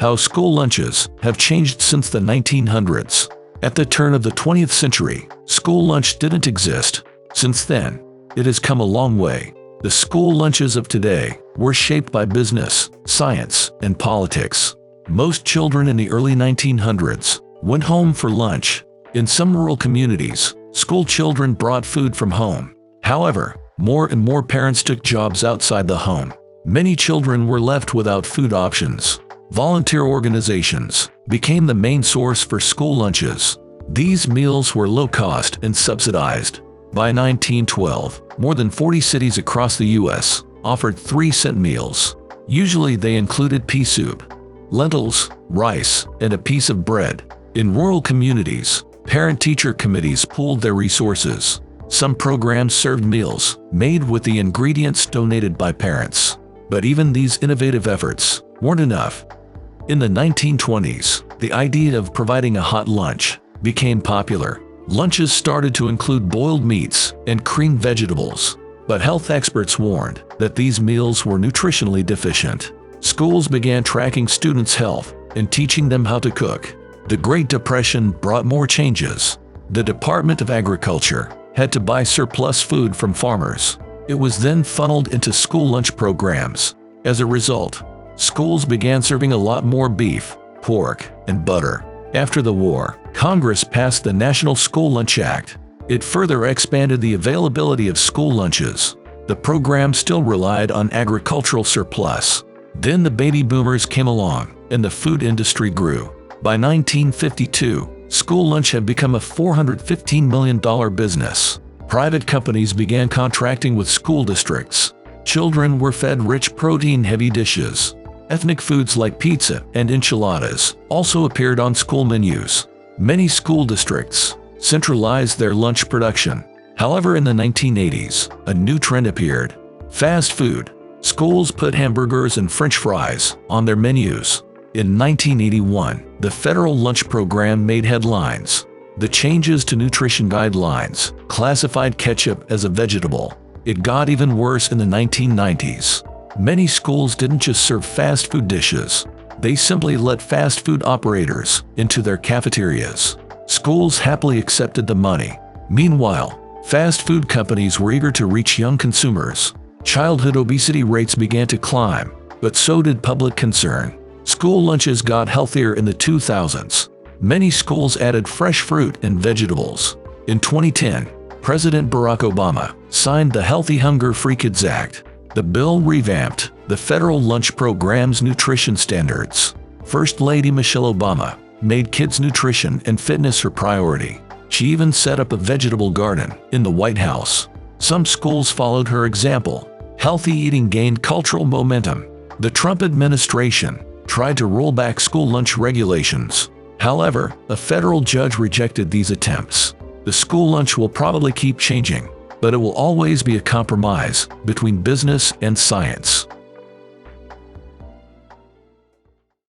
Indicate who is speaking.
Speaker 1: how school lunches have changed since the 1900s. At the turn of the 20th century, school lunch didn't exist. Since then, it has come a long way. The school lunches of today were shaped by business, science, and politics. Most children in the early 1900s went home for lunch. In some rural communities, school children brought food from home. However, more and more parents took jobs outside the home. Many children were left without food options. Volunteer organizations became the main source for school lunches. These meals were low-cost and subsidized. By 1912, more than 40 cities across the U.S. offered 3-cent meals. Usually they included pea soup, lentils, rice, and a piece of bread. In rural communities, parent-teacher committees pooled their resources. Some programs served meals made with the ingredients donated by parents. But even these innovative efforts weren't enough. In the 1920s, the idea of providing a hot lunch became popular. Lunches started to include boiled meats and creamed vegetables. But health experts warned that these meals were nutritionally deficient. Schools began tracking students' health and teaching them how to cook. The Great Depression brought more changes. The Department of Agriculture had to buy surplus food from farmers. It was then funneled into school lunch programs. As a result, schools began serving a lot more beef, pork, and butter. After the war, Congress passed the National School Lunch Act. It further expanded the availability of school lunches. The program still relied on agricultural surplus. Then the baby boomers came along, and the food industry grew. By 1952, school lunch had become a $415 million business. Private companies began contracting with school districts. Children were fed rich protein-heavy dishes. Ethnic foods like pizza and enchiladas also appeared on school menus. Many school districts centralized their lunch production. However, in the 1980s, a new trend appeared: fast food. Schools put hamburgers and French fries on their menus. In 1981, the federal lunch program made headlines. The changes to nutrition guidelines classified ketchup as a vegetable. It got even worse in the 1990s. Many schools didn't just serve fast food dishes. They simply let fast food operators into their cafeterias. Schools happily accepted the money. Meanwhile, fast food companies were eager to reach young consumers. Childhood obesity rates began to climb, but so did public concern. School lunches got healthier in the 2000s. Many schools added fresh fruit and vegetables. In 2010, President Barack Obama signed the Healthy Hunger Free Kids Act. The bill revamped the federal lunch program's nutrition standards. First Lady Michelle Obama made kids' nutrition and fitness her priority. She even set up a vegetable garden in the White House. Some schools followed her example. Healthy eating gained cultural momentum. The Trump administration tried to roll back school lunch regulations. However, a federal judge rejected these attempts. The school lunch will probably keep changing, but it will always be a compromise between business and science.